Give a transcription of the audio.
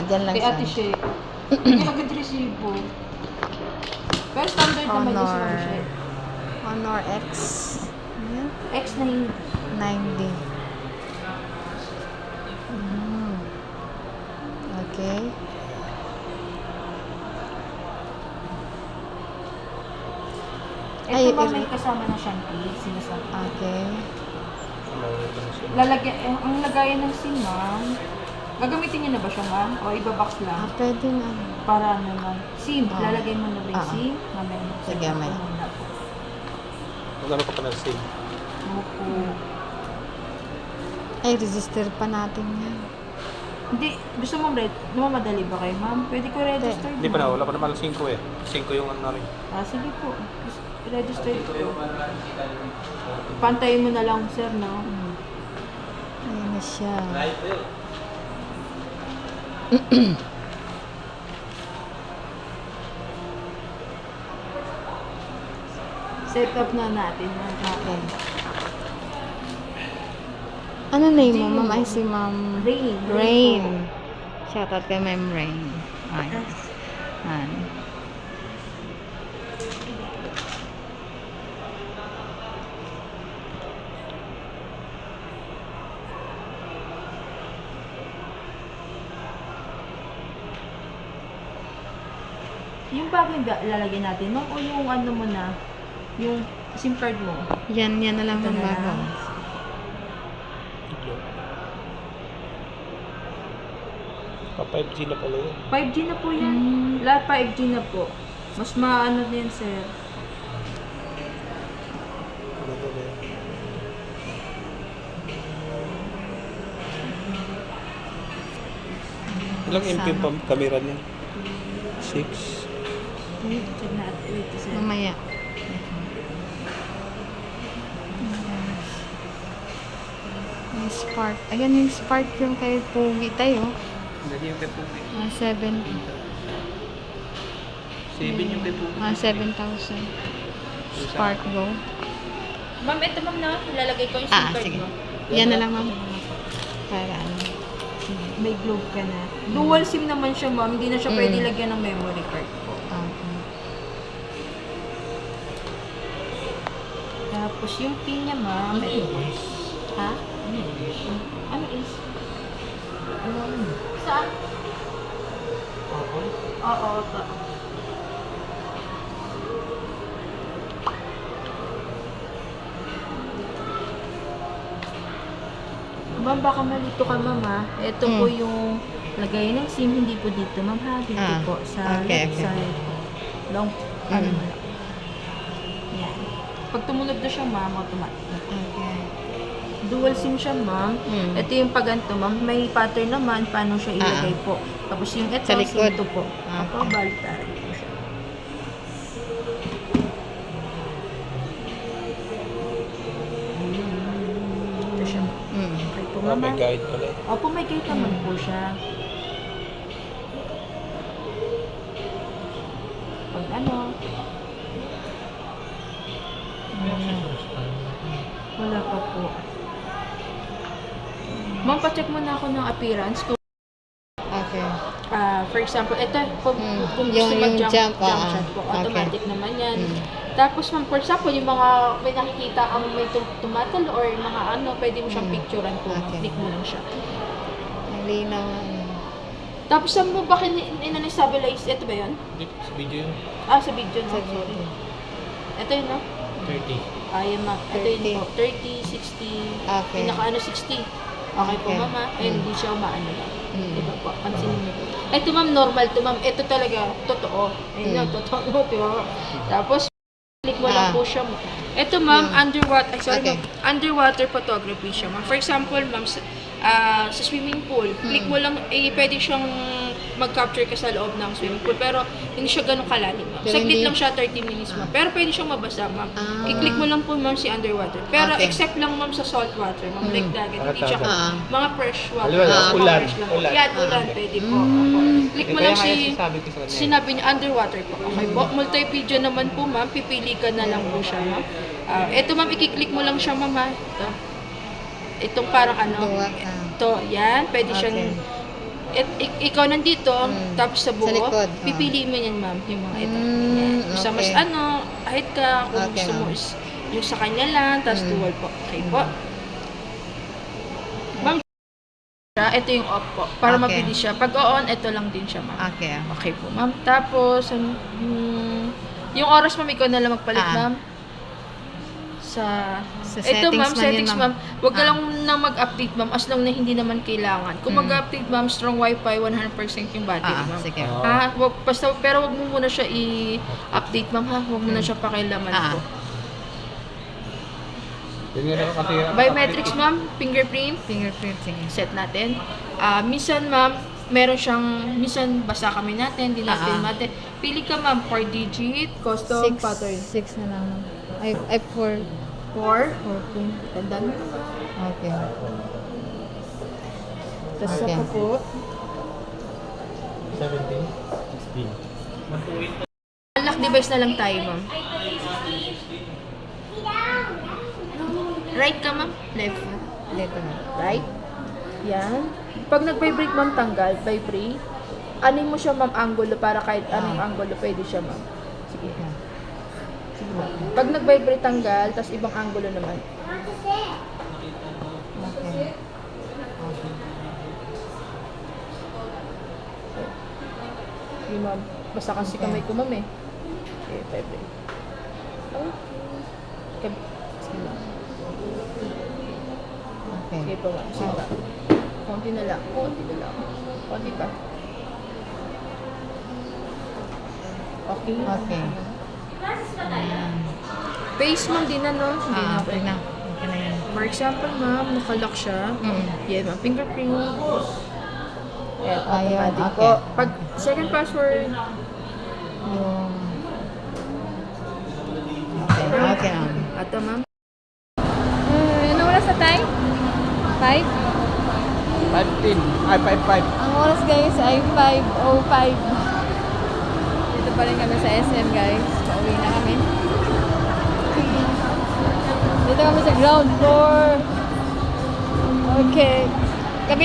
Diyan lang Kay siya. Ate Shea. Hindi agad resibo. Pero standard naman yung si Ma'am Honor. Shea. Honor X. Ayan. X na hindi. 90. Mm. Okay. Ito ma'am, may kasama na siyang cake. Sinasabi. Okay. Lalagyan, ang lagayan ng SIM ma'am. Gagamitin niyo na ba siya ma'am? O ibabox lang? Pwede nga. Para ano ma'am. SIM, Ah. lalagay mo na ba yung Ah. SIM? Mamaya. Sige, may. Magkano pa pala SIM? Opo. Ay, register pa natin yan. Hindi, gusto mo red? Madali ba kayo ma'am? Pwede ko register. Hindi pa na, wala pa naman 5 eh. 5 yung ano namin. Ah, sige po. Register ko. Pantayin mo na lang sir, no? Ayan na siya. Set up na natin ma'am. Okay. Ano name mo, ma'am? Ay, si ma'am Rain. Rain. Shoutout kay ma'am Rain. Ay. Ayan. Yung bagay ba lalagyan natin ma'am? O yung ano mo na? Yung SIM card mo? Yan na lang Ito ang na bago. lang. Pa 5G na pala yun. 5G na po yan. Lahat 5G na po. Mas maano din sir. Ano ba na yun? Ilang MP pa camera niya? 6. Check natin dito sir. Mamaya. Yung Spark. Ayan yung Spark yung kay Pugi tayo. Lagi yung kay Pugi. 7. 7 yung kay Pugi. 7,000. Spark Go. Ma'am, ito ma'am na. Ilalagay ko yung SIM card Sige. mo. Yan na lang, ma'am. Para ano. May globe ka na. Dual SIM naman siya ma'am. Hindi na siya pwede lagyan ng memory card po. Okay. Tapos yung pin niya ma'am. Ha? Ano is? Saan? Oo. Ma'am, baka malito ka ma'am ha. Ito po yung lagay ng SIM, hindi po dito ma'am ha. Dito Ah, po sa okay, left okay. side po. Long, ano mo lang. Yan. Pag tumunog na siya ma'am, automatic na. Okay. Dual SIM siya ma'am. Ito yung paganto ma'am. May pattern naman paano siya ilagay po. Tapos yung ito, Sa likod. SIM 2 po. Ah, Ako, baliktad po siya. Ito siya. Okay po Ah, ma'am. may guide pala. Opo, may guide naman po siya. Pag ano, wala pa po. Ma'am, pacheck muna ako ng appearance. Kung, Okay. for example, ito, kung gusto Yung mag-jump jump, shot po, okay. automatic naman yan. Tapos, ma'am, for example, yung mga may nakikita ang may tumatalo or mga ano, pwede mo siyang picturean po. Okay. Click mo lang siya. Malinaw. Tapos, saan mo ba in-stabilize? Ito ba yun? Hindi, sa video yun. Ah, sa video, no? Sorry. Ito yun, no? 30. Ayan, ma'am. Ito yun 30. po. 30, 60. Okay. Pinaka-ano, 60. Okay po, Okay. ma'am. Ayun, hindi siya umaano lang. Diba po? Pansinin niyo po. Mm. Ito, ma'am, normal to, ma'am. Ito talaga, totoo. Ayun na, totoo. Diba? Tapos, click mo lang po siya. Ito, ma'am, underwater, Okay. ma'am, underwater photography siya, ma'am. For example, ma'am, sa swimming pool, click mo lang, pwede siyang mag-capture ka sa loob ng swimming pool, pero hindi siya ganun kalalim, ma'am. Pero Saglit hindi- lang siya, 30 minutes, ma'am. Pero pwede siyang mabasa, ma'am. Ah. I-click mo lang po, ma'am, si underwater. Pero Okay. except lang, ma'am, sa salt water, ma'am, like dagat, hindi siya, mga fresh water. Wala, mga ulan, fresh lang. ulan. Yan, ulan, pwede po. Opo. Click mo lang si, Sabi ko sa kanya. sinabi niya, underwater po. Okay po. Multi-video naman po, ma'am. Pipili ka na lang po siya, ma'am. Ito, ma'am, i-click mo lang siya, ma'am, ha. Ito. Itong parang ano. Duwa. Ito, yan. Pwede siyang, Okay. ikaw nandito, tapos sa buo, Sa likod, pipili mo yan, ma'am, yung mga ito. Gusto mas okay. kahit ka, kung Okay, gusto mo ma'am. is yung sa kanya lang, tapos dual po. Okay po. Ma'am, ito yung off po, para Okay. mabilis siya. Pag on, ito lang din siya, ma'am. Okay. Okay po, ma'am. Tapos, yung oras, ma'am, ikaw na lang magpalit, Ah. ma'am. Sa ito, settings ma'am, man yun, settings, ma'am. ma'am. Huwag ka lang na mag-update, ma'am, as long na hindi naman kailangan. Kung mag-update, ma'am, strong wifi, 100% yung battery, ma'am. Sige. Pero wag mo muna siya i-update, ma'am, ha? Huwag mo na siya pakialaman po. Biometrics, ma'am, fingerprint, Fingerprint, sige. set natin. Minsan, ma'am, minsan basa kami natin, di natin natin. Pili ka, ma'am, 4 digit, custom, pattern. 6 na lang. Ay, 4. 4, 14. tandaan mo. Okay. Tapos Okay. sa po. 17, 16. Unlock device na lang tayo, ma'am. Right ka, ma'am? Left. Dito na. Right? Yan. Pag nag-vibrate, ma'am, tanggal. Vibrate. Anin mo siya, ma'am, angulo para kahit anong angulo pwede siya, ma'am. Sige. Sige, ma'am. Pag nag-vibrate, tanggal, tapos ibang angulo naman. Okay. Sige, ma'am. Basta kasi kamay ko, ma'am, eh. Okay, vibrate. Okay. Sige, ma'am. Okay. Sige po, ma'am. Sige pa. Konti na lang. Konti na lang. Konti pa. Okay. Okay. Face, ma'am, din na, no? Hindi na. Okay na. Okay na yan. For example, ma'am, nakalock siya. Yan, ma'am. Fingerprint. Ayan, Ayan, automatic okay. po. Pag second password, Yung... Okay. Okay na. ata, ma'am. Ano oras na tayo? 5? 15. Ay, 5. Ang oras guys ay 5:05. Dito pa rin kami sa SM guys. Pauwi na kami. Dito kami sa ground floor. Okay. Gabi